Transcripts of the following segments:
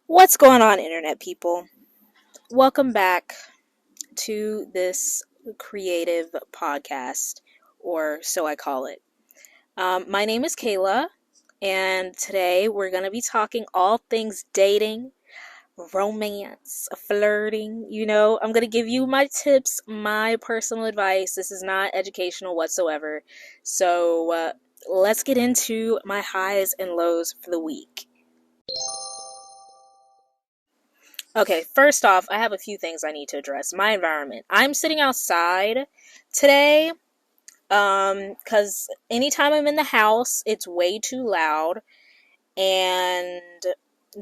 What's going on, internet people? Welcome back to this creative podcast, or so I call it. My name is Kayla, and today we're going to be talking all things dating, romance, flirting. I'm going to give you my tips, my personal advice. This is not educational whatsoever. So let's get into my highs and lows for the week. Okay, first off, I have a few things I need to address. My environment. I'm sitting outside today cuz anytime I'm in the house, it's way too loud, and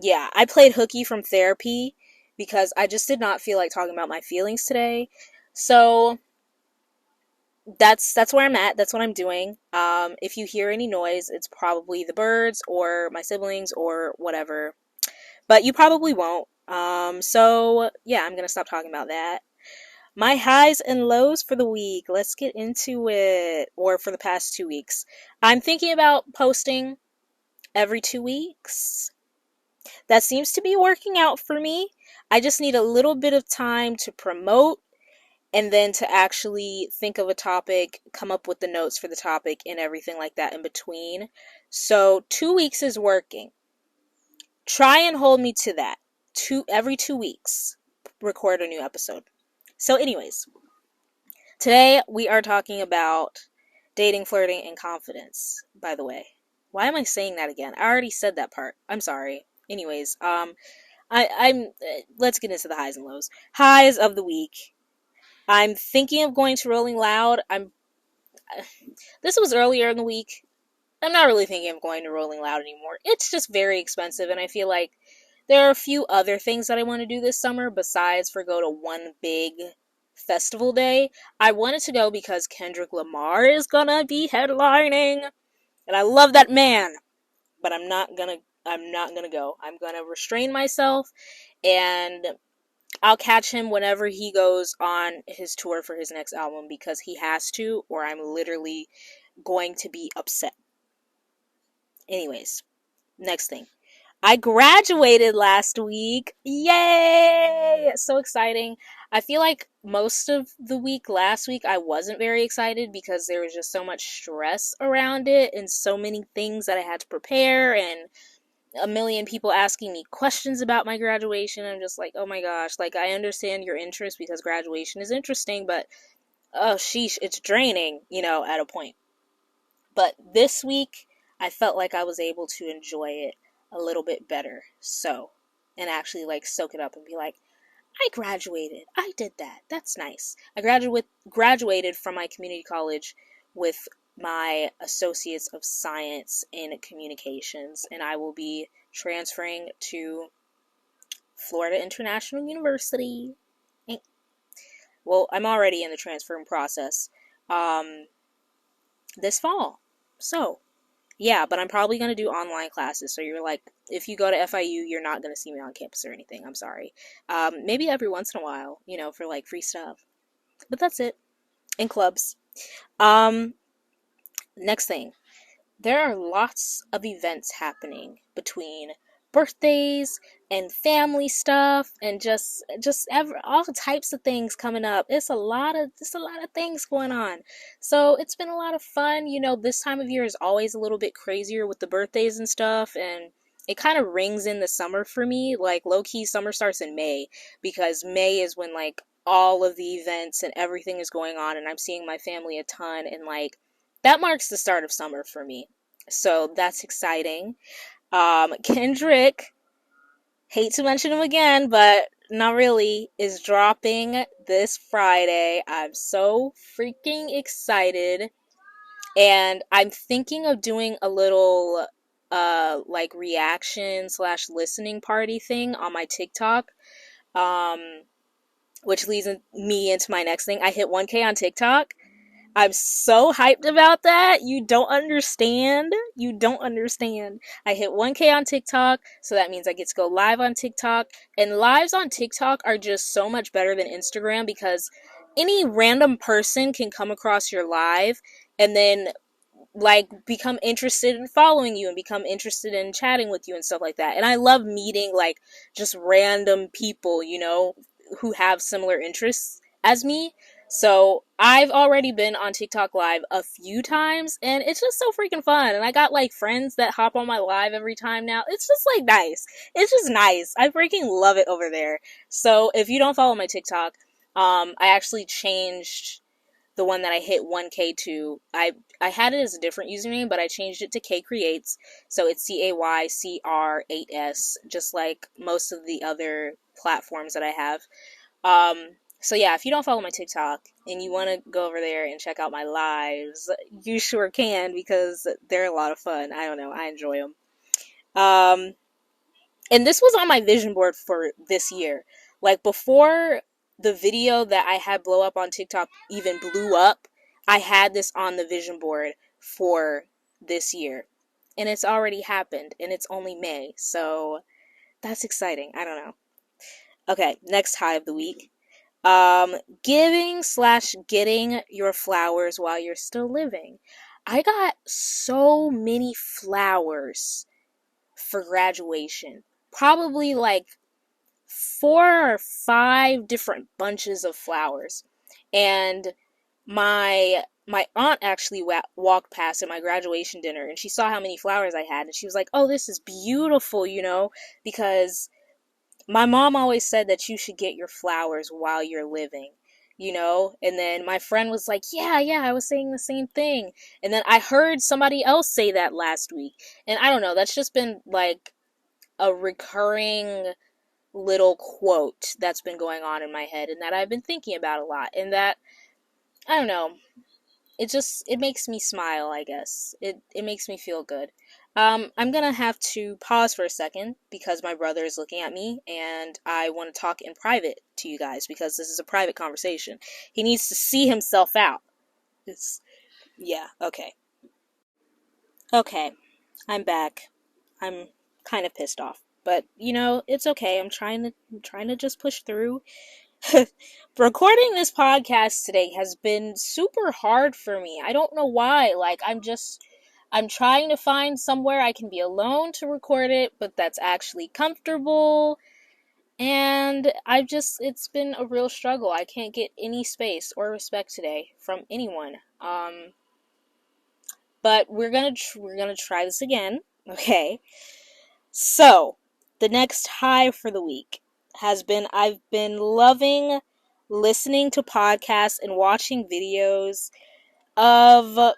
yeah, I played hooky from therapy because I just did not feel like talking about my feelings today. So, that's where I'm at. That's what I'm doing. If you hear any noise, it's probably the birds or my siblings or whatever, but you probably won't. So yeah, I'm gonna stop talking about that. My highs and lows for the week. Let's get into it. Or for the past 2 weeks. I'm thinking about posting every 2 weeks. That seems to be working out for me. I just need a little bit of time to promote and then to actually think of a topic, come up with the notes for the topic, and everything like that in between. So 2 weeks is working. Try and hold me to that. Every 2 weeks, record a new episode. So, anyways, today we are talking about dating, flirting, and confidence. By the way, why am I saying that again? I already said that part. I'm sorry. Anyways, I'm. Let's get into the highs and lows. Highs of the week. I'm thinking of going to Rolling Loud. This was earlier in the week. I'm not really thinking of going to Rolling Loud anymore. It's just very expensive, and I feel like there are a few other things that I want to do this summer besides for go to one big festival day. I wanted to go because Kendrick Lamar is gonna be headlining, and I love that man. But I'm not gonna go. I'm gonna restrain myself, and I'll catch him whenever he goes on his tour for his next album because he has to, or I'm literally going to be upset. Anyways, next thing. I graduated last week. Yay! So exciting. I feel like most of the week last week I wasn't very excited because there was just so much stress around it and so many things that I had to prepare and a million people asking me questions about my graduation. I'm just like, oh my gosh, like I understand your interest because graduation is interesting, but oh sheesh, it's draining, at a point. But this week, I felt like I was able to enjoy it a little bit better. So, and actually like soak it up and be like, I graduated. I did that. That's nice. I graduated from my community college with my Associates of Science in Communications, and I will be transferring to Florida International University. Well, I'm already in the transferring process this fall. So, yeah, but I'm probably going to do online classes. So you're like, if you go to FIU, you're not going to see me on campus or anything. I'm sorry. Maybe every once in a while, for like free stuff. But that's it. In clubs. Um, Next thing. There are lots of events happening between birthdays and family stuff and all types of things coming up. It's a lot of things going on. So it's been a lot of fun. This time of year is always a little bit crazier with the birthdays and stuff, and it kind of rings in the summer for me. Like low key summer starts in May because May is when like all of the events and everything is going on and I'm seeing my family a ton, and like that marks the start of summer for me. So that's exciting. Kendrick, hate to mention him again, but not really, is dropping this Friday. I'm so freaking excited. And I'm thinking of doing a little like reaction / listening party thing on my TikTok. Which leads me into my next thing. I hit 1K on TikTok. I'm so hyped about that. You don't understand. I hit 1K on TikTok, so that means I get to go live on TikTok. And lives on TikTok are just so much better than Instagram because any random person can come across your live and then like become interested in following you and become interested in chatting with you and stuff like that. And I love meeting like just random people, you know, who have similar interests as me. So I've already been on TikTok live a few times and it's just so freaking fun. And I got like friends that hop on my live every time now. It's just like nice. It's just nice. I freaking love it over there. So if you don't follow my TikTok, I actually changed the one that I hit 1K to. I had it as a different username, but I changed it to K Creates. So it's CAYCR8S, just like most of the other platforms that I have. So yeah, if you don't follow my TikTok and you want to go over there and check out my lives, you sure can because they're a lot of fun. I don't know, I enjoy them. And this was on my vision board for this year. Like before the video that I had blow up on TikTok even blew up, I had this on the vision board for this year. And it's already happened and it's only May. So that's exciting. I don't know. Okay, next high of the week. Giving/getting your flowers while you're still living. I got so many flowers for graduation. Probably like 4 or 5 different bunches of flowers. And my aunt actually walked past at my graduation dinner and she saw how many flowers I had and she was like, "Oh, this is beautiful, you know, because my mom always said that you should get your flowers while you're living." You know, and then my friend was like, yeah, I was saying the same thing. And then I heard somebody else say that last week. And I don't know, that's just been like a recurring little quote that's been going on in my head and that I've been thinking about a lot. And that, I don't know, it makes me smile, I guess. It makes me feel good. I'm gonna have to pause for a second because my brother is looking at me and I want to talk in private to you guys because this is a private conversation. He needs to see himself out. Yeah, okay. Okay, I'm back. I'm kind of pissed off. But, you know, it's okay. I'm trying to just push through. Recording this podcast today has been super hard for me. I don't know why. Like, I'm trying to find somewhere I can be alone to record it, but that's actually comfortable. And it's been a real struggle. I can't get any space or respect today from anyone. But we're gonna try this again. Okay. So, the next high for the week has been I've been loving listening to podcasts and watching videos of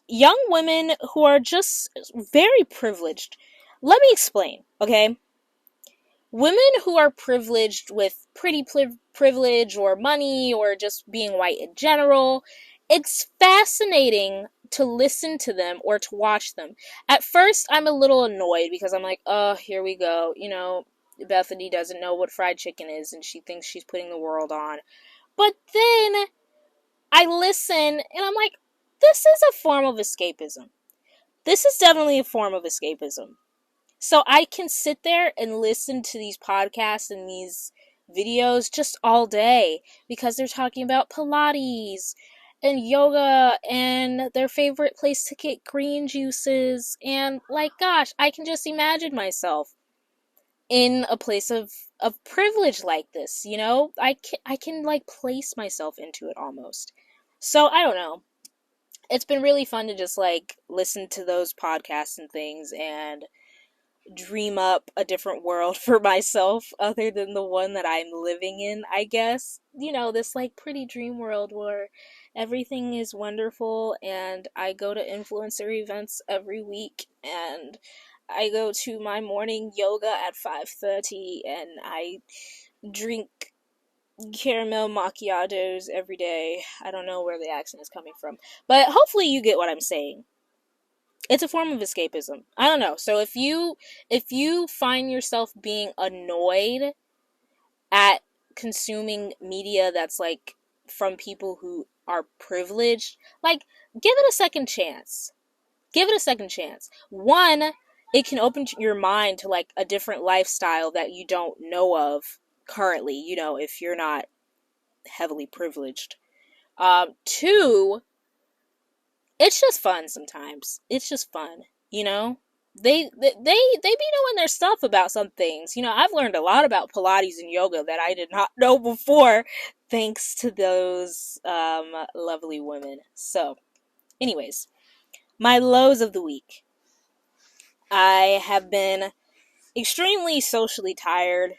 young women who are just very privileged. Let me explain, okay? Women who are privileged with pretty privilege or money or just being white in general, it's fascinating to listen to them or to watch them. At first, I'm a little annoyed because I'm like, oh, here we go. You know, Bethany doesn't know what fried chicken is and she thinks she's putting the world on. But then I listen and I'm like, this is a form of escapism. This is definitely a form of escapism. So I can sit there and listen to these podcasts and these videos just all day because they're talking about Pilates and yoga and their favorite place to get green juices. And like, gosh, I can just imagine myself in a place of privilege like this, you know? I can like place myself into it almost. So I don't know. It's been really fun to just like listen to those podcasts and things and dream up a different world for myself other than the one that I'm living in, I guess. You know, this like pretty dream world where everything is wonderful and I go to influencer events every week and I go to my morning yoga at 5:30 and I drink caramel macchiatos every day. I don't know where the accent is coming from, but hopefully you get what I'm saying. It's a form of escapism. I don't know. So if you find yourself being annoyed at consuming media that's like from people who are privileged, like give it a second chance. Give it a second chance. One, it can open your mind to like a different lifestyle that you don't know of currently, you know, if you're not heavily privileged. Two, it's just fun sometimes. It's just fun, you know? They be knowing their stuff about some things. You know, I've learned a lot about Pilates and yoga that I did not know before, thanks to those lovely women. So, anyways, my lows of the week. I have been extremely socially tired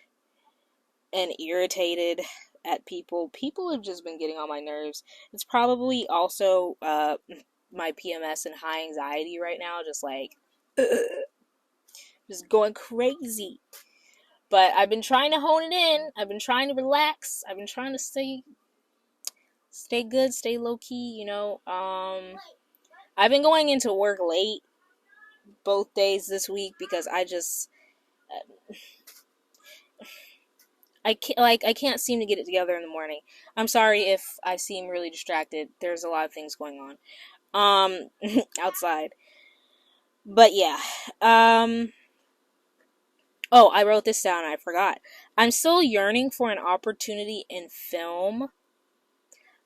and irritated at people. People have just been getting on my nerves. It's probably also my PMS and high anxiety right now, just like just going crazy. But I've been trying to hone it in. I've been trying to relax. I've been trying to stay good, stay low key. I've been going into work late both days this week because I can't seem to get it together in the morning. I'm sorry if I seem really distracted. There's a lot of things going on outside. But yeah. Oh, I wrote this down. I forgot. I'm still yearning for an opportunity in film,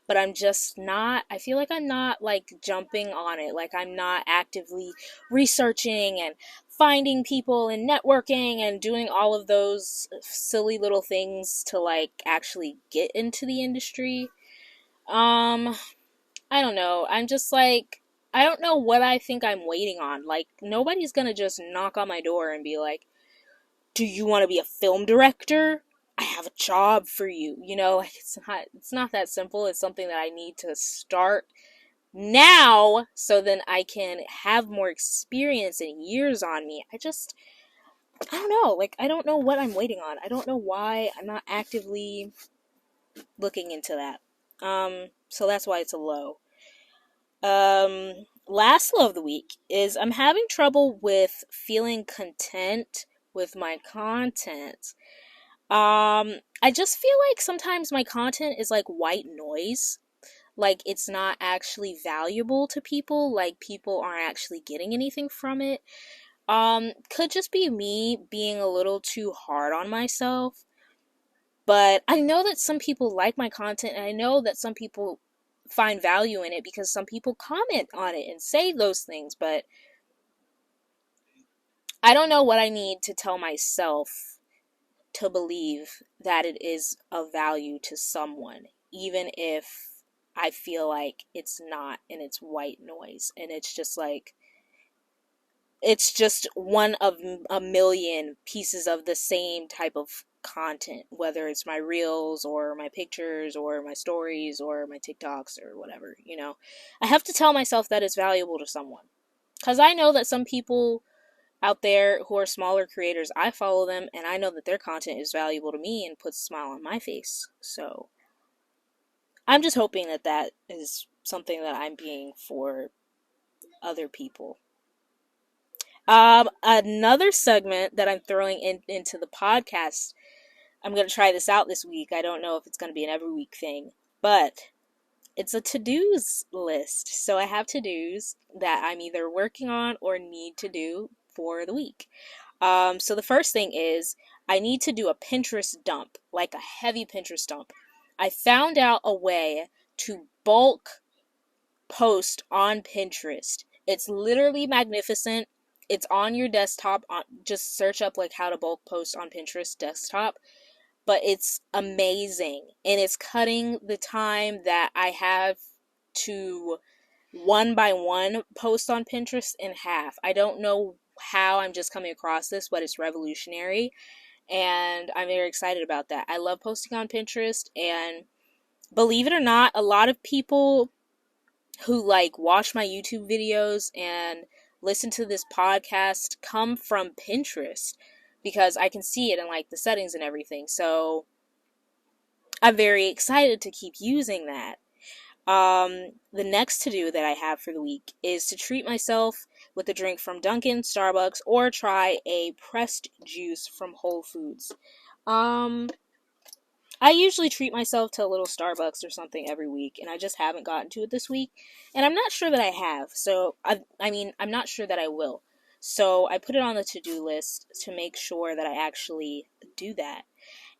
but I'm just not. I feel like I'm not like jumping on it. Like I'm not actively researching and finding people and networking and doing all of those silly little things to like actually get into the industry. Um, I don't know. I'm just like, I don't know what I think I'm waiting on. Like nobody's gonna just knock on my door and be like, do you want to be a film director? I have a job for you. You know, like it's not that simple. It's something that I need to start now so then I can have more experience and years on me. I don't know. Like I don't know what I'm waiting on. I don't know why I'm not actively looking into that. So that's why it's a low. Last low of the week is I'm having trouble with feeling content with my content. I just feel like sometimes my content is like white noise. Like it's not actually valuable to people. Like people aren't actually getting anything from it. Could just be me being a little too hard on myself. But I know that some people like my content, and I know that some people find value in it because some people comment on it and say those things. But I don't know what I need to tell myself to believe that it is of value to someone, even if I feel like it's not and it's white noise and it's just like it's just one of a million pieces of the same type of content, whether it's my reels or my pictures or my stories or my TikToks or whatever, you know. I have to tell myself that it's valuable to someone. Because I know that some people out there who are smaller creators, I follow them and I know that their content is valuable to me and puts a smile on my face. So I'm just hoping that that is something that I'm being for other people. Another segment that I'm throwing into the podcast, I'm going to try this out this week. I don't know if it's going to be an every week thing, but it's a to-dos list. So I have to-dos that I'm either working on or need to do for the week. So the first thing is I need to do a Pinterest dump, like a heavy Pinterest dump. I found out a way to bulk post on Pinterest. It's literally magnificent. It's on your desktop. Just search up like how to bulk post on Pinterest desktop. But it's amazing. And it's cutting the time that I have to one by one post on Pinterest in half. I don't know how I'm just coming across this, but it's revolutionary. And I'm very excited about that. I love posting on Pinterest. And believe it or not, a lot of people who like watch my YouTube videos and listen to this podcast come from Pinterest because I can see it in like the settings and everything. So I'm very excited to keep using that. The next to do that I have for the week is to treat myself with a drink from Dunkin', Starbucks, or try a pressed juice from Whole Foods. I usually treat myself to a little Starbucks or something every week, and I just haven't gotten to it this week. And I'm not sure that I have, so I'm not sure that I will. So I put it on the to-do list to make sure that I actually do that.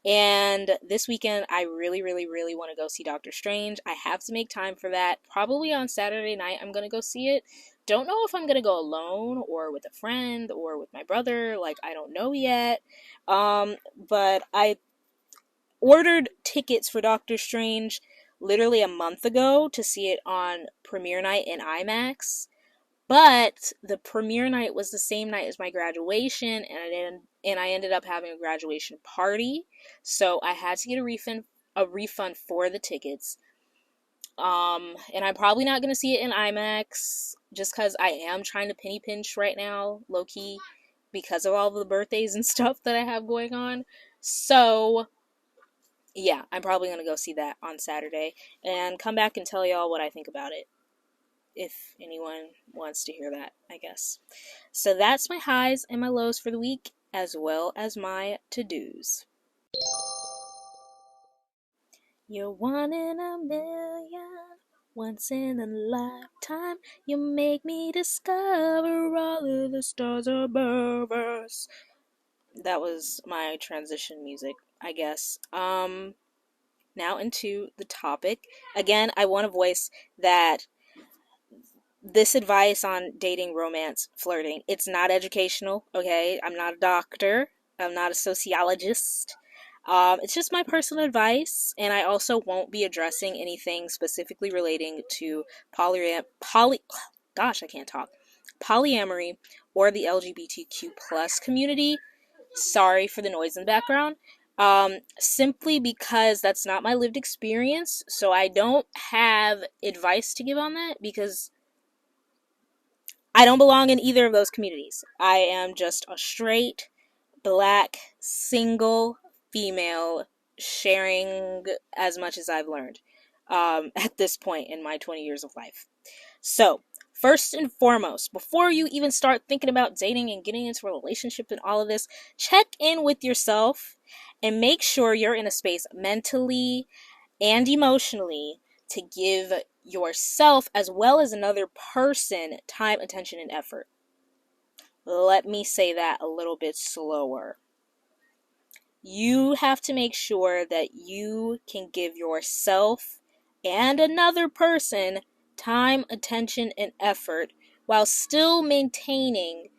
And this weekend, I really, really, really want to go see Doctor Strange. I have to make time for that. Probably on Saturday night, I'm going to go see it. Don't know if I'm going to go alone or with a friend or with my brother. Like, I don't know yet. But I ordered tickets for Doctor Strange literally a month ago to see it on premiere night in IMAX. But the premiere night was the same night as my graduation, and I ended up having a graduation party, so I had to get a refund for the tickets. And I'm probably not gonna see it in IMAX just because I am trying to penny pinch right now, low key, because of all the birthdays and stuff that I have going on. So yeah, I'm probably gonna go see that on Saturday and come back and tell y'all what I think about it, if anyone wants to hear that, I guess. So that's my highs and my lows for the week, as well as my to-dos. You're one in a million, once in a lifetime. You make me discover all of the stars above us. That was my transition music, I guess. Now into the topic. Again, I want to voice that this advice on dating, romance, flirting, it's not educational, okay? I'm not a doctor. I'm not a sociologist. It's just my personal advice, and I also won't be addressing anything specifically relating to gosh, I can't talk. Polyamory or the LGBTQ plus community. Sorry for the noise in the background. Simply because that's not my lived experience, so I don't have advice to give on that because I don't belong in either of those communities. I am just a straight, black, single female sharing as much as I've learned at this point in my 20 years of life. So, first and foremost, before you even start thinking about dating and getting into a relationship and all of this, check in with yourself and make sure you're in a space mentally and emotionally to give yourself as well as another person time, attention, and effort. Let me say that a little bit slower. You have to make sure that you can give yourself and another person time, attention, and effort while still maintaining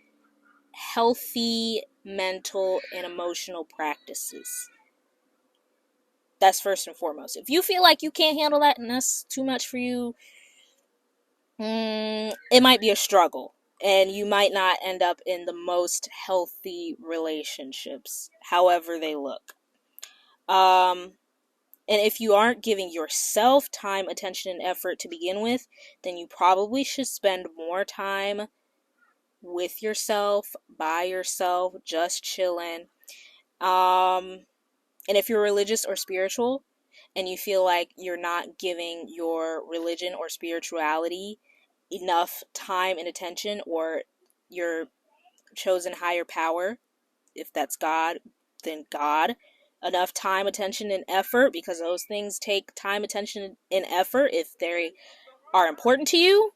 healthy mental and emotional practices. That's first and foremost. If you feel like you can't handle that and that's too much for you, it might be a struggle. And you might not end up in the most healthy relationships, however they look. And if you aren't giving yourself time, attention, and effort to begin with, then you probably should spend more time with yourself, by yourself, just chilling. And if you're religious or spiritual, and you feel like you're not giving your religion or spirituality enough time and attention, or your chosen higher power, if that's God, then God, enough time, attention, and effort, because those things take time, attention, and effort. If they are important to you,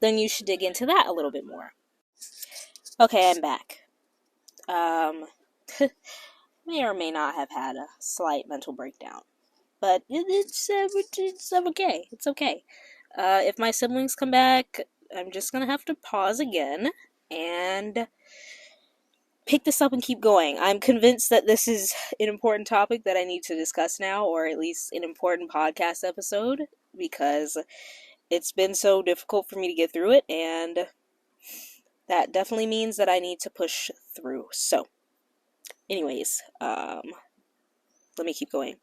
then you should dig into that a little bit more. Okay, I'm back. May or may not have had a slight mental breakdown, but it's okay. It's okay. If my siblings come back, I'm just gonna have to pause again and pick this up and keep going. I'm convinced that this is an important topic that I need to discuss now, or at least an important podcast episode, because it's been so difficult for me to get through it, and that definitely means that I need to push through. So, anyways, let me keep going.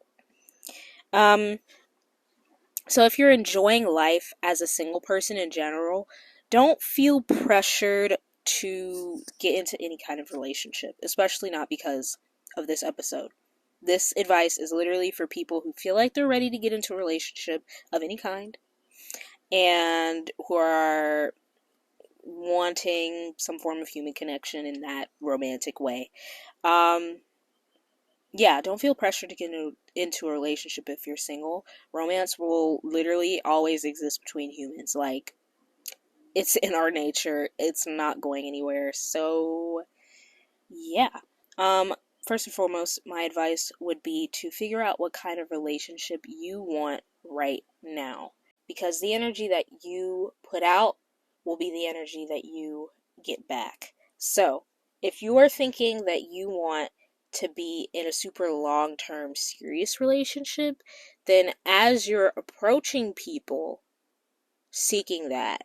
So if you're enjoying life as a single person in general, don't feel pressured to get into any kind of relationship, especially not because of this episode. This advice is literally for people who feel like they're ready to get into a relationship of any kind and who are wanting some form of human connection in that romantic way. Yeah, don't feel pressured to get into a relationship if you're single. Romance will literally always exist between humans. Like, it's in our nature. It's not going anywhere. So, yeah. first and foremost, my advice would be to figure out what kind of relationship you want right now. Because the energy that you put out will be the energy that you get back. So, if you are thinking that you want to be in a super long term serious relationship, then as you're approaching people seeking that,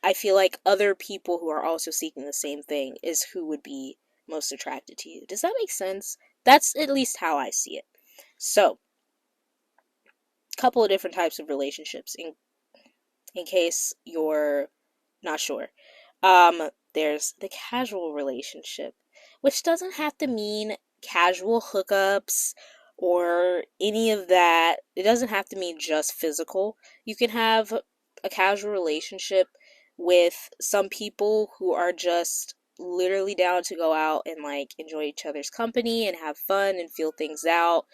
I feel like other people who are also seeking the same thing is who would be most attracted to you. Does that make sense? That's at least how I see it. So, a couple of different types of relationships in case you're not sure. There's the casual relationship, which doesn't have to mean casual hookups or any of that. It doesn't have to mean just physical. You can have a casual relationship with some people who are just literally down to go out and like enjoy each other's company and have fun and feel things out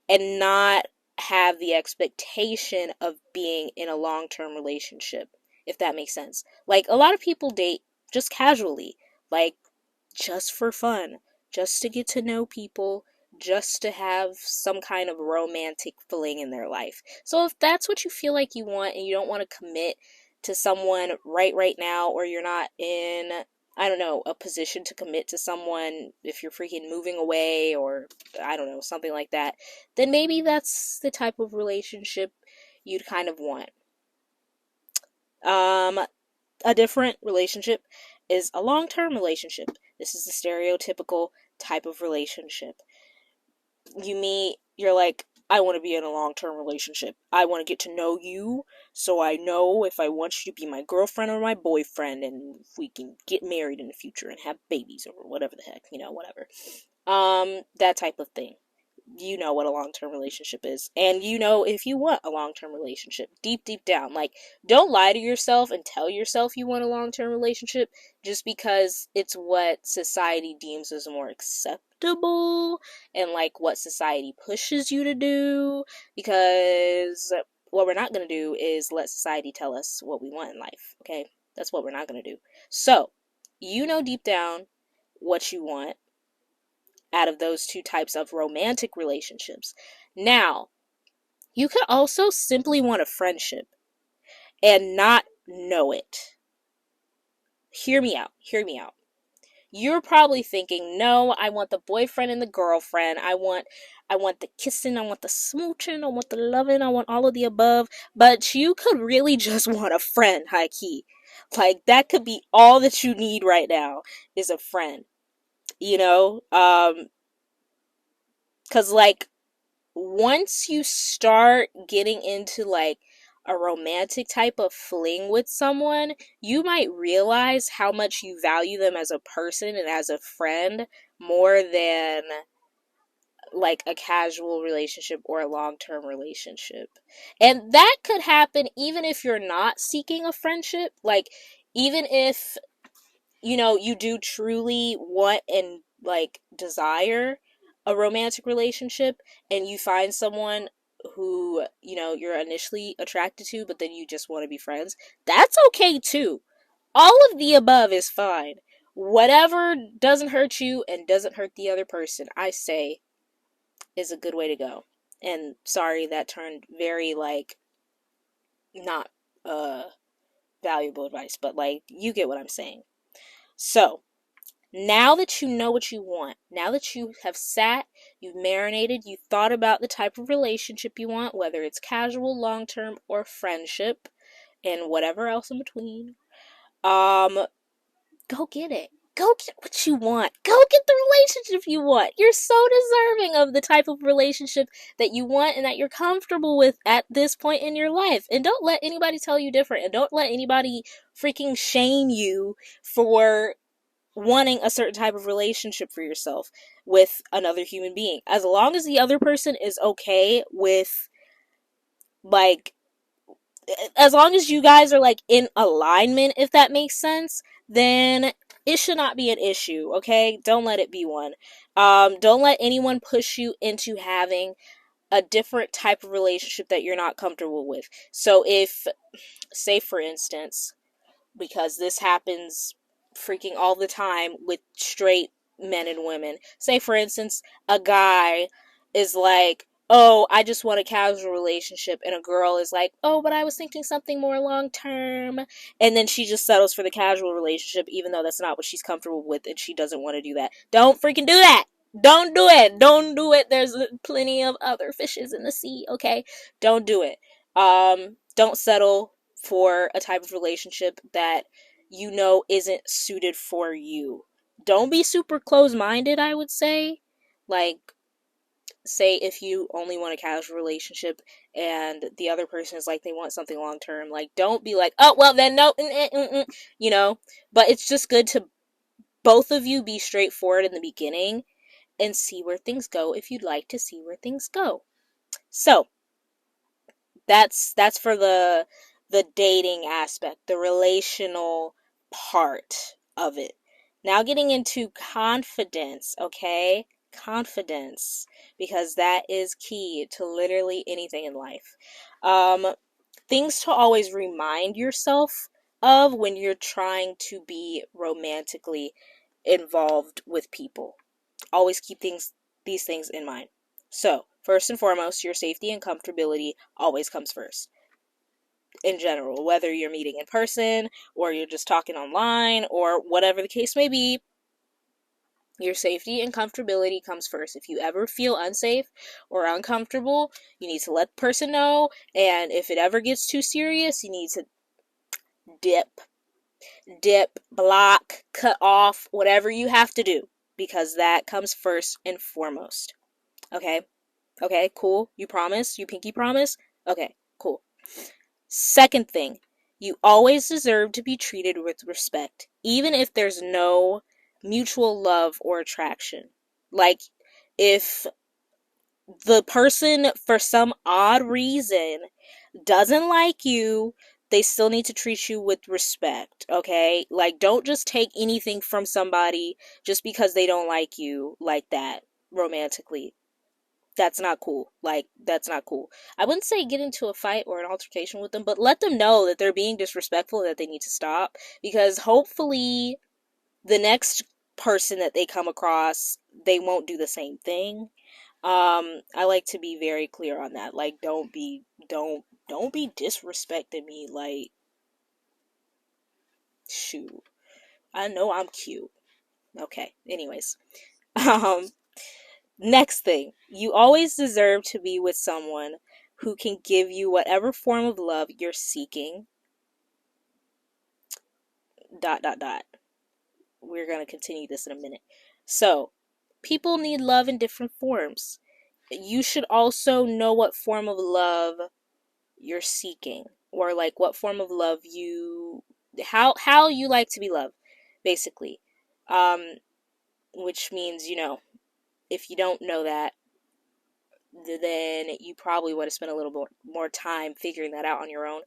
and not have the expectation of being in a long-term relationship, if that makes sense. Like, a lot of people date just casually, like, just for fun, just to get to know people, just to have some kind of romantic fling in their life. So if that's what you feel like you want and you don't want to commit to someone right now, or you're not in, I don't know, a position to commit to someone if you're freaking moving away or I don't know, something like that, then maybe that's the type of relationship you'd kind of want. A different relationship is a long-term relationship. This is the stereotypical type of relationship. You meet, you're like, I want to be in a long-term relationship. I want to get to know you so I know if I want you to be my girlfriend or my boyfriend and if we can get married in the future and have babies or whatever the heck, whatever. That type of thing. You know what a long-term relationship is, and you know if you want a long-term relationship deep down. Like, don't lie to yourself and tell yourself you want a long-term relationship just because it's what society deems as more acceptable and like what society pushes you to do, because what we're not going to do is let society tell us what we want in life. Okay, that's what we're not going to do. So you know deep down what you want out of those two types of romantic relationships. Now, you could also simply want a friendship and not know it. Hear me out. Hear me out. You're probably thinking, no, I want the boyfriend and the girlfriend. I want the kissing, I want the smooching, I want the loving, I want all of the above. But you could really just want a friend, high key. Like, that could be all that you need right now is a friend. Because, like, once you start getting into like a romantic type of fling with someone, you might realize how much you value them as a person and as a friend more than like a casual relationship or a long-term relationship. And that could happen even if you're not seeking a friendship. Like, even if you do truly want and like desire a romantic relationship and you find someone who, you're initially attracted to, but then you just want to be friends, that's okay too. All of the above is fine. Whatever doesn't hurt you and doesn't hurt the other person, I say, is a good way to go. And sorry, that turned very like not valuable advice, but like you get what I'm saying. So, now that you know what you want, now that you have sat, you've marinated, you've thought about the type of relationship you want, whether it's casual, long-term, or friendship, and whatever else in between, go get it. Go get what you want. Go get the relationship you want. You're so deserving of the type of relationship that you want and that you're comfortable with at this point in your life. And don't let anybody tell you different. And don't let anybody freaking shame you for wanting a certain type of relationship for yourself with another human being. As long as the other person is okay with, like, as long as you guys are like in alignment, if that makes sense, then it should not be an issue. Okay, don't let it be one. Don't let anyone push you into having a different type of relationship that you're not comfortable with. So if, say for instance, because this happens freaking all the time with straight men and women. Say, for instance, a guy is like, oh, I just want a casual relationship, and a girl is like, oh, but I was thinking something more long term, and then she just settles for the casual relationship, even though that's not what she's comfortable with, and she doesn't want to do that. Don't freaking do that! Don't do it! Don't do it! There's plenty of other fishes in the sea, okay? Don't do it. Don't settle for a type of relationship that you know isn't suited for you. Don't be super close-minded, I would say. Like, say if you only want a casual relationship and the other person is like they want something long term, like don't be like, oh well then no, you know. But it's just good to both of you be straightforward in the beginning and see where things go if you'd like to see where things go. So that's for the dating aspect, the relational part of it. Now getting into confidence, okay? Confidence, because that is key to literally anything in life. Things to always remind yourself of when you're trying to be romantically involved with people. Always keep these things in mind. So, first and foremost, your safety and comfortability always comes first. In general, whether you're meeting in person or you're just talking online or whatever the case may be, your safety and comfortability comes first. If you ever feel unsafe or uncomfortable, you need to let the person know, and if it ever gets too serious, you need to dip, block, cut off, whatever you have to do, because that comes first and foremost. Okay? Okay, cool. You promise? You pinky promise? Okay, cool. Second thing, you always deserve to be treated with respect, even if there's no mutual love or attraction. Like, if the person, for some odd reason, doesn't like you, they still need to treat you with respect, okay? Like, don't just take anything from somebody just because they don't like you like that romantically. That's not cool. Like, that's not cool. I wouldn't say get into a fight or an altercation with them, but let them know that they're being disrespectful, that they need to stop, because hopefully the next person that they come across, they won't do the same thing. I like to be very clear on that. Like, don't be disrespecting me. Like, shoot, I know I'm cute. Okay, anyways. um Next thing, you always deserve to be with someone who can give you whatever form of love you're seeking. Dot dot dot. We're going to continue this in a minute. So, people need love in different forms. You should also know what form of love you're seeking, or like what form of love you how you like to be loved, basically. Um which means, if you don't know that, then you probably would have spent a little more time figuring that out on your own.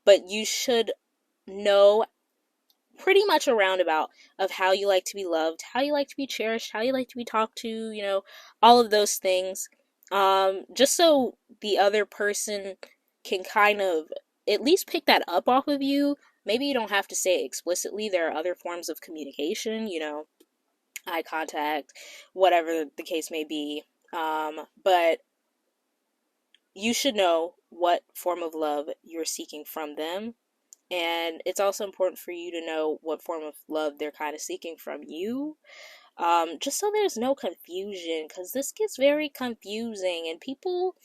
But you should know pretty much a roundabout of how you like to be loved, how you like to be cherished, how you like to be talked to, all of those things. Just so the other person can kind of at least pick that up off of you. Maybe you don't have to say it explicitly. There are other forms of communication, eye contact, whatever the case may be. But you should know what form of love you're seeking from them. And it's also important for you to know what form of love they're kind of seeking from you. Just so there's no confusion, because this gets very confusing, and people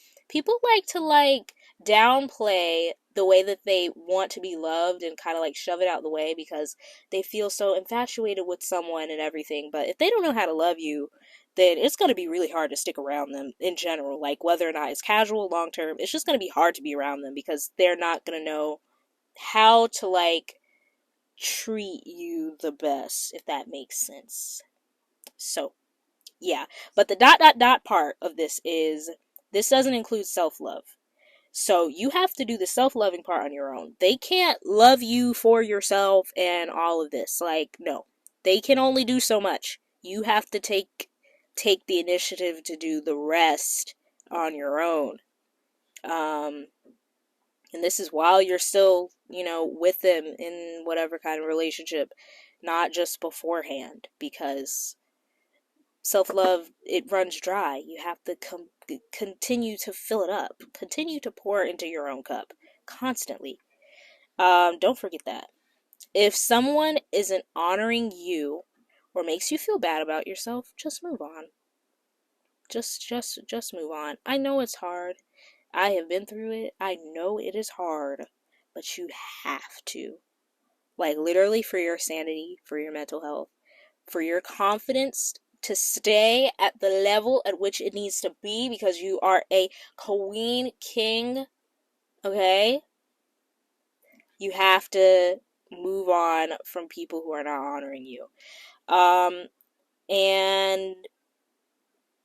like to downplay the way that they want to be loved and kind of like shove it out the way because they feel so infatuated with someone and everything. But if they don't know how to love you, then it's going to be really hard to stick around them in general. Like, whether or not it's casual, long term, it's just going to be hard to be around them because they're not going to know how to treat you the best, if that makes sense. So, yeah. But the dot dot dot part of this doesn't include self-love. So you have to do the self-loving part on your own. They can't love you for yourself and all of this. Like, no. They can only do so much. You have to take the initiative to do the rest on your own. And this is while you're still, with them in whatever kind of relationship, not just beforehand, because self-love, it runs dry. You have to continue to fill it up. Continue to pour into your own cup constantly. Don't forget that. If someone isn't honoring you or makes you feel bad about yourself, just move on. Just move on. I know it's hard. I have been through it. I know it is hard, but you have to. Like, literally, for your sanity, for your mental health, for your confidence to stay at the level at which it needs to be, because you are a queen, king, okay? You have to move on from people who are not honoring you. And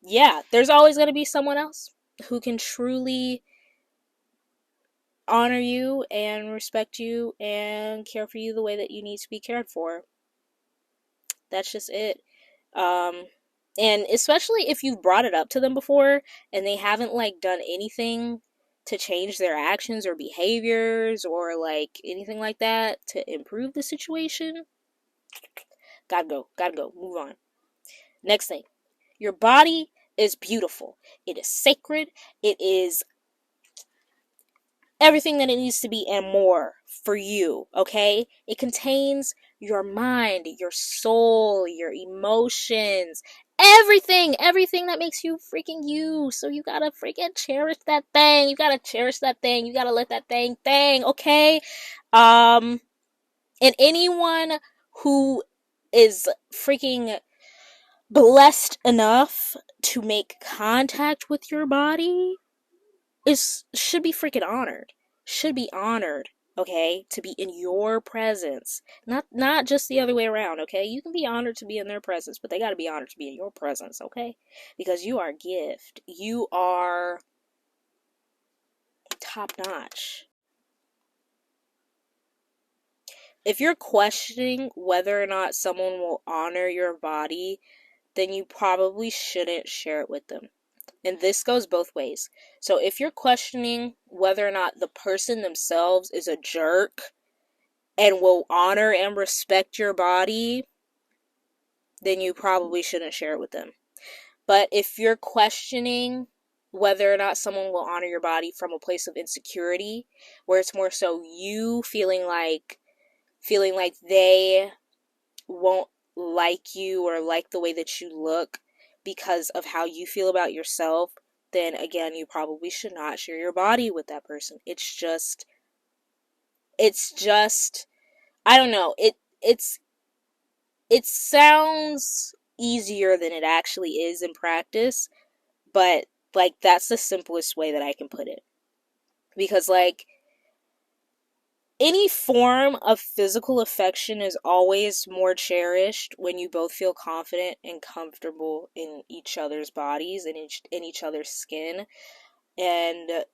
yeah, there's always going to be someone else who can truly honor you and respect you and care for you the way that you need to be cared for. That's just it. And especially if you've brought it up to them before and they haven't like done anything to change their actions or behaviors or like anything like that to improve the situation, gotta go, move on. Next thing, your body is beautiful. It is sacred. It is everything that it needs to be and more for you, okay? It contains your mind, your soul, your emotions, everything that makes you freaking you. So you gotta freaking cherish that thing. You gotta cherish that thing. You gotta let that thing, okay? And anyone who is freaking blessed enough to make contact with your body should be freaking honored. Should be honored, okay? To be in your presence. Not just the other way around, okay? You can be honored to be in their presence, but they gotta be honored to be in your presence, okay? Because you are a gift. You are top notch. If you're questioning whether or not someone will honor your body, then you probably shouldn't share it with them. And this goes both ways. So if you're questioning whether or not the person themselves is a jerk and will honor and respect your body, then you probably shouldn't share it with them. But if you're questioning whether or not someone will honor your body from a place of insecurity, where it's more so you feeling like they won't like you or like the way that you look because of how you feel about yourself, then again, you probably should not share your body with that person. It's just I don't know. It sounds easier than it actually is in practice, but like that's the simplest way that I can put it. Because like any form of physical affection is always more cherished when you both feel confident and comfortable in each other's bodies and in each other's skin. And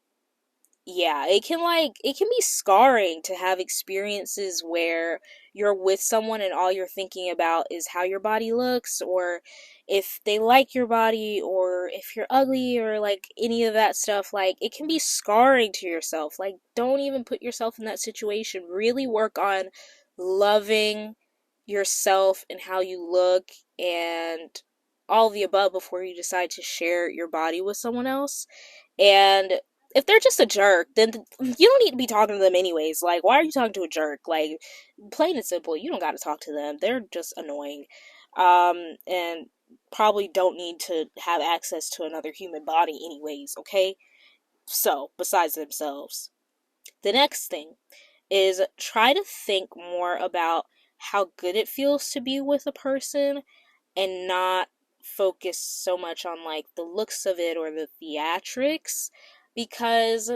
yeah, it can be scarring to have experiences where you're with someone and all you're thinking about is how your body looks, or if they like your body, or if you're ugly, or like any of that stuff. Like, it can be scarring to yourself. Like, don't even put yourself in that situation. Really work on loving yourself and how you look and all the above before you decide to share your body with someone else. And if they're just a jerk, then you don't need to be talking to them anyways. Like, why are you talking to a jerk? Like, plain and simple, you don't got to talk to them. They're just annoying. And probably don't need to have access to another human body anyways, okay? So, besides themselves. The next thing is try to think more about how good it feels to be with a person and not focus so much on like the looks of it or the theatrics, because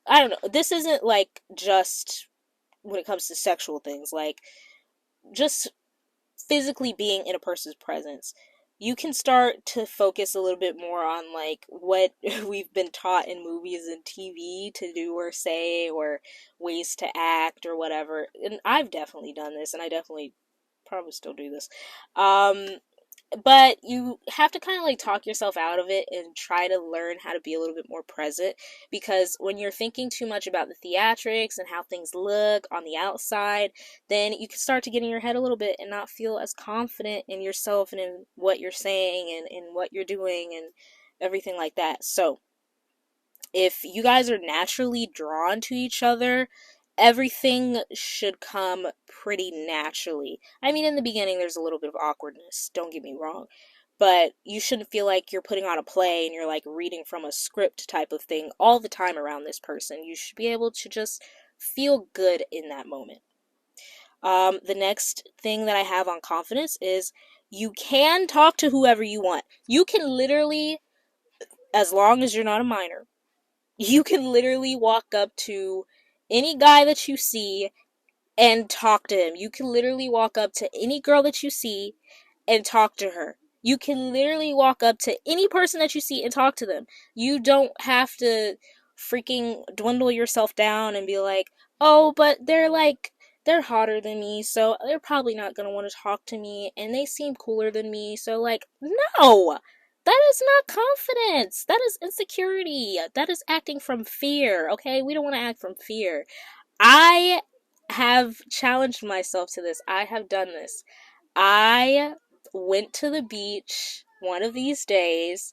I don't know, this isn't like just when it comes to sexual things, like just physically being in a person's presence. You can start to focus a little bit more on like what we've been taught in movies and TV to do or say, or ways to act or whatever. And I've definitely done this, and I definitely probably still do this. But you have to kind of like talk yourself out of it and try to learn how to be a little bit more present, because when you're thinking too much about the theatrics and how things look on the outside, then you can start to get in your head a little bit and not feel as confident in yourself and in what you're saying and in what you're doing and everything like that. So if you guys are naturally drawn to each other, everything should come pretty naturally. I mean, in the beginning, there's a little bit of awkwardness, don't get me wrong, but you shouldn't feel like you're putting on a play and you're like reading from a script type of thing all the time around this person. You should be able to just feel good in that moment. The next thing that I have on confidence is you can talk to whoever you want. You can literally, as long as you're not a minor, you can literally walk up to any guy that you see and talk to him. You can literally walk up to any girl that you see and talk to her. You can literally walk up to any person that you see and talk to them. You don't have to freaking dwindle yourself down and be like, oh, but they're hotter than me, so they're probably not going to want to talk to me, and they seem cooler than me, so like, no! That is not confidence. That is insecurity. That is acting from fear, okay? We don't want to act from fear. I have challenged myself to this. I have done this. I went to the beach one of these days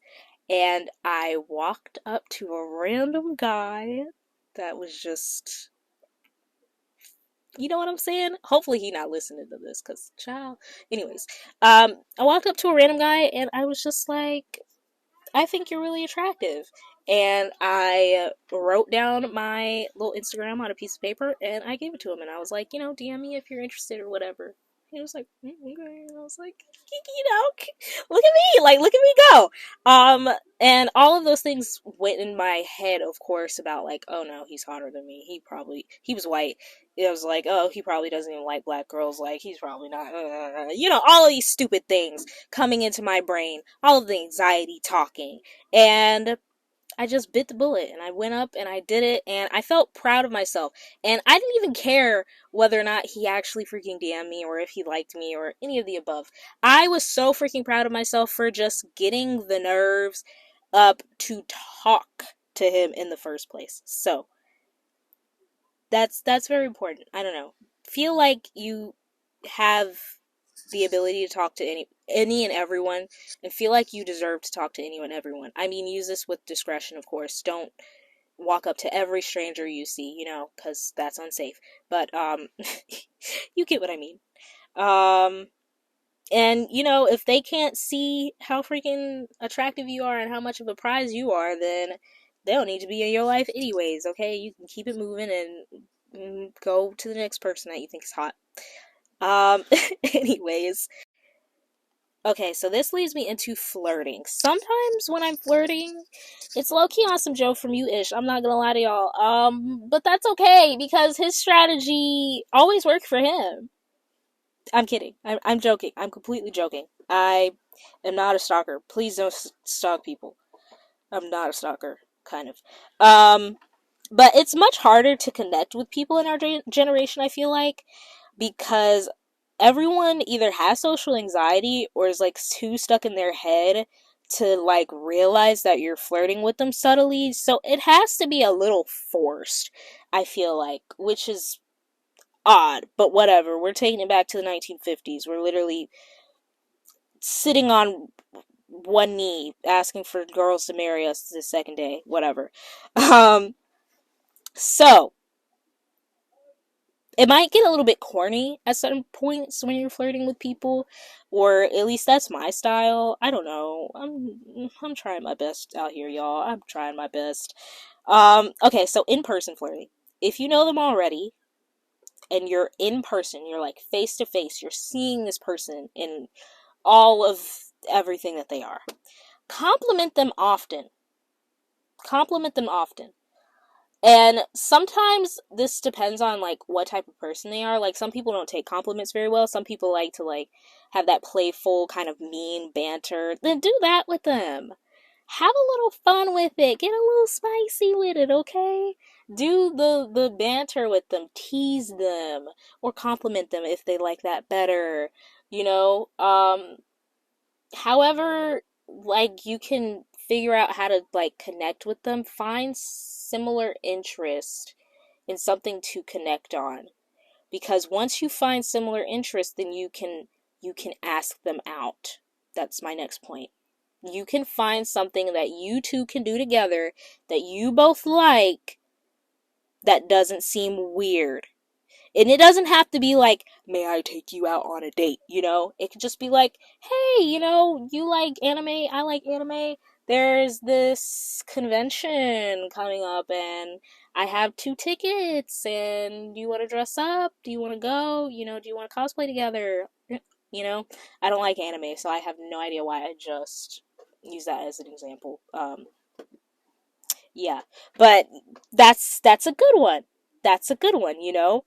and I walked up to a random guy that was just, you know what I'm saying? Hopefully he not listening to this, cause child. Anyways, I walked up to a random guy and I was just like, I think you're really attractive. And I wrote down my little Instagram on a piece of paper and I gave it to him. And I was like, DM me if you're interested or whatever. He was like, okay. And I was like, look at me, like, look at me go. And all of those things went in my head, of course, about like, oh no, he's hotter than me. He was white. It was like, oh, he probably doesn't even like black girls. Like, he's probably not, all of these stupid things coming into my brain, all of the anxiety talking. And I just bit the bullet and I went up and I did it and I felt proud of myself. And I didn't even care whether or not he actually freaking DM'd me or if he liked me or any of the above. I was so freaking proud of myself for just getting the nerves up to talk to him in the first place. So that's very important. I don't know. Feel like you have the ability to talk to any and everyone, and feel like you deserve to talk to anyone and everyone. I mean, use this with discretion, of course. Don't walk up to every stranger you see, because that's unsafe. But you get what I mean. And if they can't see how freaking attractive you are and how much of a prize you are, then they don't need to be in your life anyways. Okay, you can keep it moving and go to the next person that you think is hot. Anyways. Okay, so this leads me into flirting. Sometimes when I'm flirting, it's low-key on some Joe from you-ish. I'm not gonna lie to y'all. But that's okay, because his strategy always worked for him. I'm kidding. I'm joking. I'm completely joking. I am not a stalker. Please don't stalk people. I'm not a stalker, kind of. But it's much harder to connect with people in our generation, I feel like, because everyone either has social anxiety or is like too stuck in their head to like realize that you're flirting with them subtly. So it has to be a little forced, I feel like, which is odd, but whatever. We're taking it back to the 1950s. We're literally sitting on one knee asking for girls to marry us the second day, whatever. So it might get a little bit corny at certain points when you're flirting with people, or at least that's my style. I don't know. I'm trying my best out here, y'all. I'm trying my best. Okay, so in-person flirting. If you know them already and you're in person, you're like face to face, you're seeing this person in all of everything that they are. Compliment them often. Compliment them often. And sometimes this depends on like what type of person they are. Like some people don't take compliments very well. Some people like to like have that playful kind of mean banter. Then do that with them. Have a little fun with it. Get a little spicy with it, okay? Do the banter with them. Tease them or compliment them if they like that better. You know, however, like, you can figure out how to, like, connect with them, find similar interest in something to connect on. Because once you find similar interest, then you can ask them out. That's my next point. You can find something that you two can do together that you both like that doesn't seem weird. And it doesn't have to be like, may I take you out on a date, you know? It could just be like, hey, you know, you like anime, I like anime. There's this convention coming up and I have 2 tickets and do you want to dress up? Do you want to go? You know, do you want to cosplay together? You know, I don't like anime, so I have no idea why I just use that as an example. Yeah, but that's a good one. That's a good one, you know?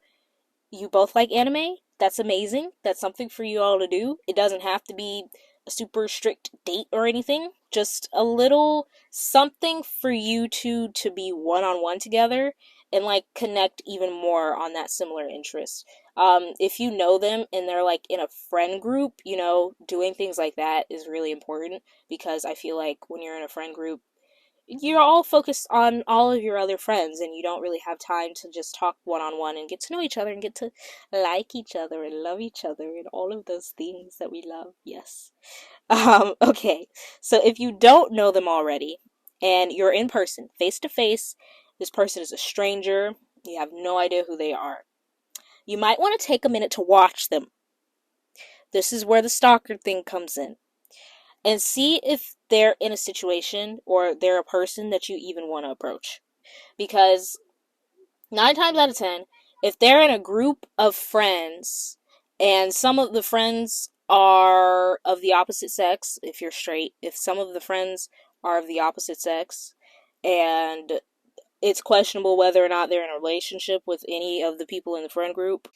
You both like anime, that's amazing. That's something for you all to do. It doesn't have to be a super strict date or anything. Just a little something for you two to be one on one together and like connect even more on that similar interest. If you know them and they're like in a friend group, you know, doing things like that is really important because I feel like when you're in a friend group, you're all focused on all of your other friends and you don't really have time to just talk one on one and get to know each other and get to like each other and love each other and all of those things that we love. Yes. Okay. So if you don't know them already and you're in person, face to face, this person is a stranger, you have no idea who they are. You might want to take a minute to watch them. This is where the stalker thing comes in. And see if they're in a situation or they're a person that you even want to approach. Because 9 times out of 10, if they're in a group of friends and some of the friends are of the opposite sex, if you're straight, if some of the friends are of the opposite sex, and it's questionable whether or not they're in a relationship with any of the people in the friend group.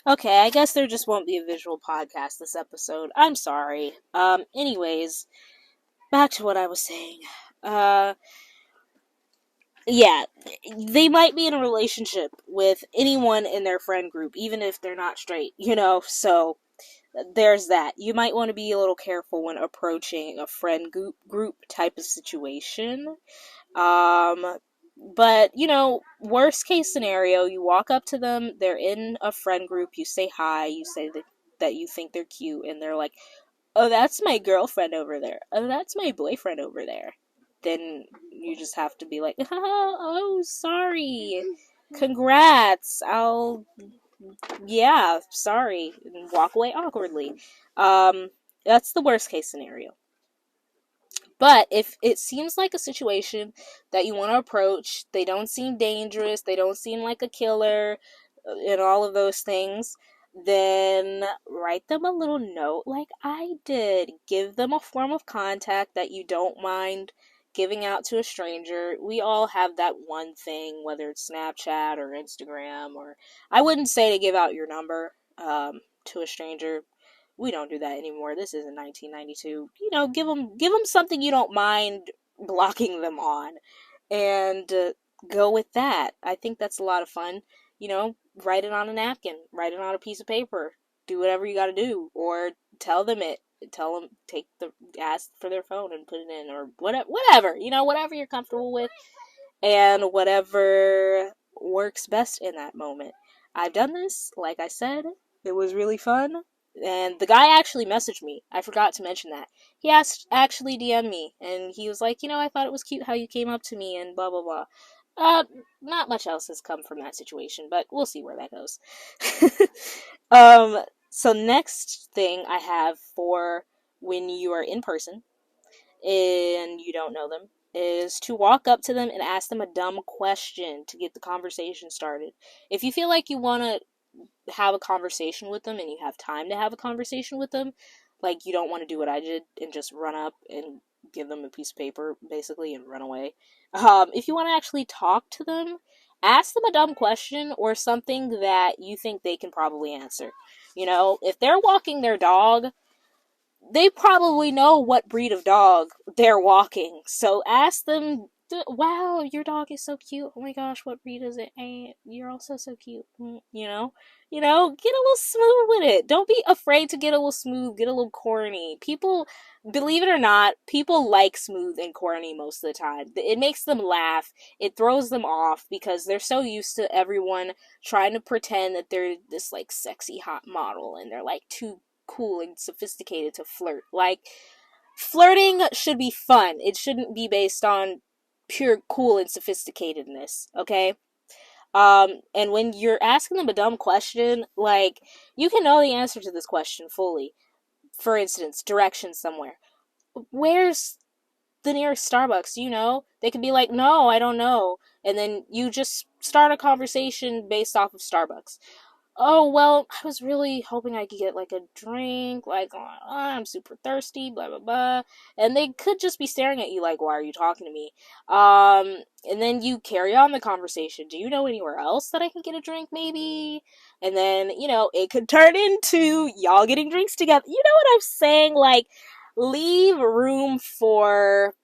Okay, I guess there just won't be a visual podcast this episode. I'm sorry. Anyways, back to what I was saying. Uh, yeah, they might be in a relationship with anyone in their friend group, even if they're not straight, you know, so there's that. You might want to be a little careful when approaching a friend group type of situation. But, you know, worst case scenario, you walk up to them, they're in a friend group, you say hi, you say that you think they're cute, and they're like, oh, that's my girlfriend over there. Oh, that's my boyfriend over there. Then you just have to be like, oh, sorry. Congrats. Yeah, sorry. And walk away awkwardly. That's the worst case scenario. But if it seems like a situation that you want to approach, they don't seem dangerous, they don't seem like a killer, and all of those things, then write them a little note like I did. Give them a form of contact that you don't mind giving out to a stranger. We all have that one thing, whether it's Snapchat or Instagram, or I wouldn't say to give out your number to a stranger. We don't do that anymore. This isn't 1992. You know, give them something you don't mind blocking them on, and go with that. I think that's a lot of fun. You know, write it on a napkin, write it on a piece of paper, do whatever you got to do, or tell them it. Tell them ask for their phone and put it in, or whatever. You know, whatever you're comfortable with, and whatever works best in that moment. I've done this, like I said, it was really fun. And the guy actually messaged me. I forgot to mention that. He actually DM'd me, and he was like, you know, I thought it was cute how you came up to me, and blah, blah, blah. Not much else has come from that situation, but we'll see where that goes. So next thing I have for when you are in person and you don't know them is to walk up to them and ask them a dumb question to get the conversation started. If you feel like you want to have a conversation with them and you have time to have a conversation with them, like you don't want to do what I did and just run up and give them a piece of paper basically and run away. If you want to actually talk to them, ask them a dumb question or something that you think they can probably answer. You know, if they're walking their dog, they probably know what breed of dog they're walking. So ask them wow, your dog is so cute. Oh my gosh, what breed is it? And you're also so cute. Get a little smooth with it. Don't be afraid to get a little smooth, get a little corny. People, believe it or not, people like smooth and corny most of the time. It makes them laugh. It throws them off because they're so used to everyone trying to pretend that they're this like sexy hot model and they're like too cool and sophisticated to flirt. Like, flirting should be fun. It shouldn't be based on pure cool and sophisticatedness, okay? And when you're asking them a dumb question, like, you can know the answer to this question fully. For instance, directions somewhere. Where's the nearest Starbucks? Do you know? They could be like, no, I don't know. And then you just start a conversation based off of Starbucks. Oh, well, I was really hoping I could get like a drink, like, I'm super thirsty, blah, blah, blah. And they could just be staring at you like, why are you talking to me? And then you carry on the conversation. Do you know anywhere else that I can get a drink, maybe? And then, it could turn into y'all getting drinks together. You know what I'm saying? Like, leave room for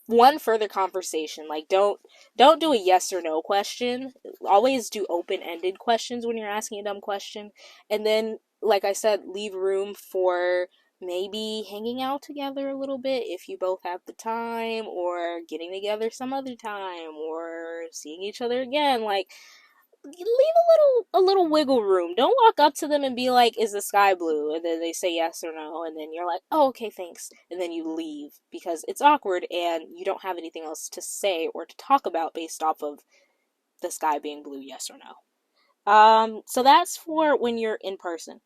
one further conversation. Like, don't do a yes or no question. Always do open-ended questions when you're asking a dumb question. And then, like I said, leave room for maybe hanging out together a little bit if you both have the time, or getting together some other time, or seeing each other again. Like, leave a little wiggle room. Don't walk up to them and be like, "Is the sky blue?" And then they say yes or no, and then you're like, "Oh, okay, thanks." And then you leave because it's awkward and you don't have anything else to say or to talk about based off of the sky being blue, yes or no. So that's for when you're in person.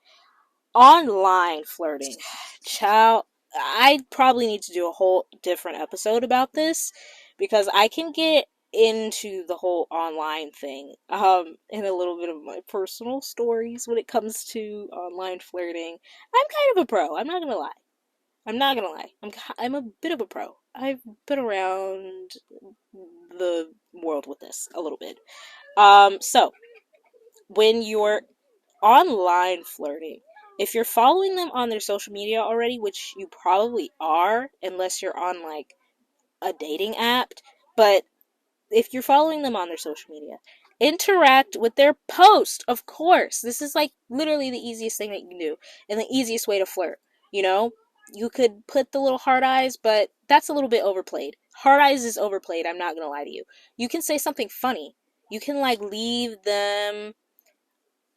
Online flirting. Child, I probably need to do a whole different episode about this because I can get into the whole online thing and a little bit of my personal stories when it comes to online flirting. I'm kind of a pro. I'm not gonna lie. I'm a bit of a pro. I've been around the world with this a little bit. So when you're online flirting, if you're following them on their social media already, which you probably are, unless you're on like a dating app, but if you're following them on their social media, interact with their post, of course. This is like literally the easiest thing that you can do and the easiest way to flirt. You know, you could put the little heart eyes, but that's a little bit overplayed. Heart eyes is overplayed, I'm not gonna lie to you. You can say something funny. You can like leave them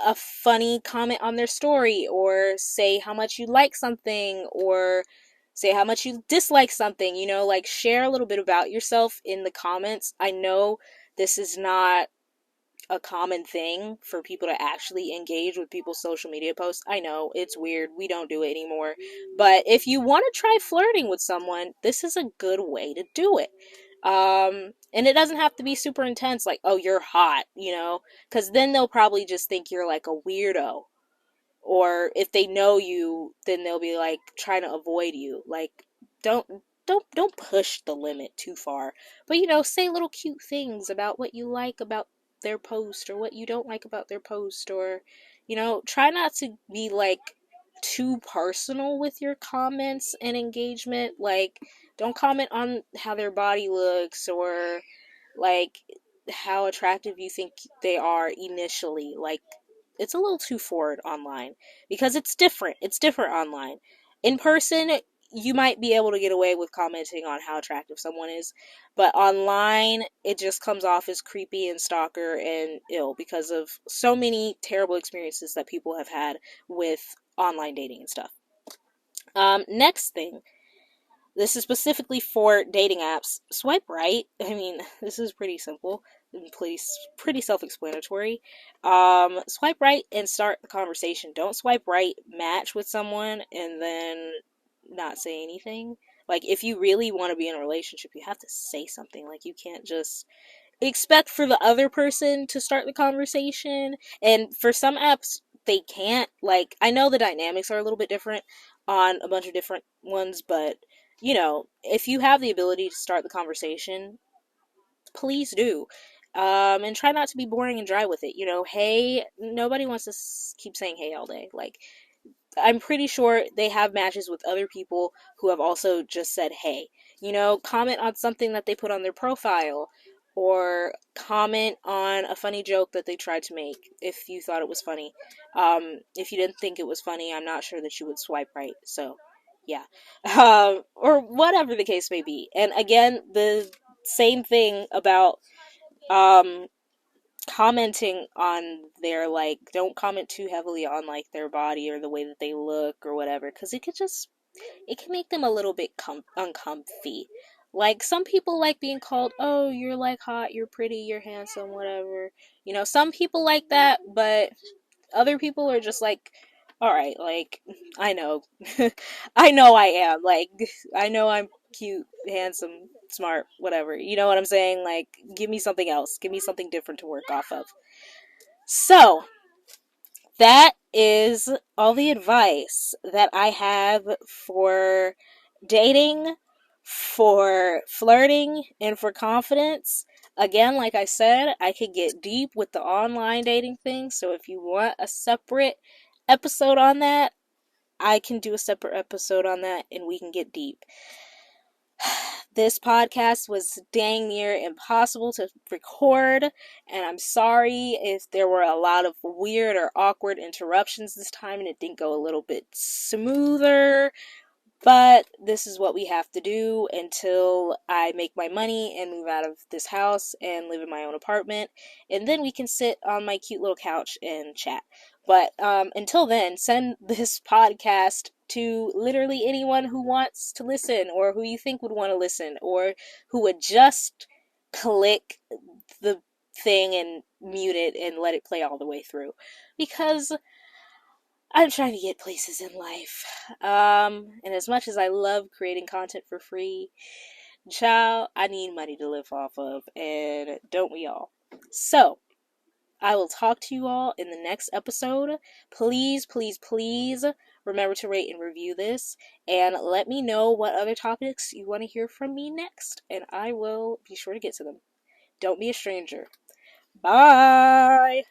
a funny comment on their story, or say how much you like something, or say how much you dislike something, like share a little bit about yourself in the comments. I know this is not a common thing for people to actually engage with people's social media posts. I know it's weird. We don't do it anymore. But if you want to try flirting with someone, this is a good way to do it. And it doesn't have to be super intense, like, oh, you're hot, because then they'll probably just think you're like a weirdo. Or if they know you, then they'll be like trying to avoid you. Like, don't don't push the limit too far. But say little cute things about what you like about their post, or what you don't like about their post, or try not to be like too personal with your comments and engagement. Like, don't comment on how their body looks, or like how attractive you think they are initially. Like, it's a little too forward online because it's different. It's different online. In person, you might be able to get away with commenting on how attractive someone is, but online, it just comes off as creepy and stalker and ill because of so many terrible experiences that people have had with online dating and stuff. Next thing, this is specifically for dating apps. Swipe right. I mean, this is pretty simple and pretty self-explanatory. Swipe right and start the conversation. Don't swipe right, match with someone, and then not say anything. Like, if you really want to be in a relationship, you have to say something. Like, you can't just expect for the other person to start the conversation. And for some apps, they can't. Like, I know the dynamics are a little bit different on a bunch of different ones, but if you have the ability to start the conversation, please do. And try not to be boring and dry with it. Hey, nobody wants to keep saying hey all day. Like, I'm pretty sure they have matches with other people who have also just said, hey, comment on something that they put on their profile, or comment on a funny joke that they tried to make if you thought it was funny. If you didn't think it was funny, I'm not sure that you would swipe right. So, yeah. Or whatever the case may be. And again, the same thing about um, commenting on their, like, don't comment too heavily on, like, their body or the way that they look or whatever, because it can make them a little bit uncomfy. Like, some people like being called, oh, you're like hot, you're pretty, you're handsome, whatever. Some people like that, but other people are just like, all right, like, I know. I know I am. Like, I know I'm cute, handsome, smart, whatever. You know what I'm saying? Like, give me something else. Give me something different to work off of. So, that is all the advice that I have for dating, for flirting, and for confidence. Again, like I said, I could get deep with the online dating thing, so if you want a separate episode on that, I can do a separate episode on that and we can get deep. This podcast was dang near impossible to record, and I'm sorry if there were a lot of weird or awkward interruptions this time and it didn't go a little bit smoother. But this is what we have to do until I make my money and move out of this house and live in my own apartment. And then we can sit on my cute little couch and chat. But until then, send this podcast to literally anyone who wants to listen, or who you think would want to listen, or who would just click the thing and mute it and let it play all the way through. Because I'm trying to get places in life. And as much as I love creating content for free, child, I need money to live off of, and don't we all? So, I will talk to you all in the next episode. Please, please, please remember to rate and review this, and let me know what other topics you want to hear from me next, and I will be sure to get to them. Don't be a stranger. Bye!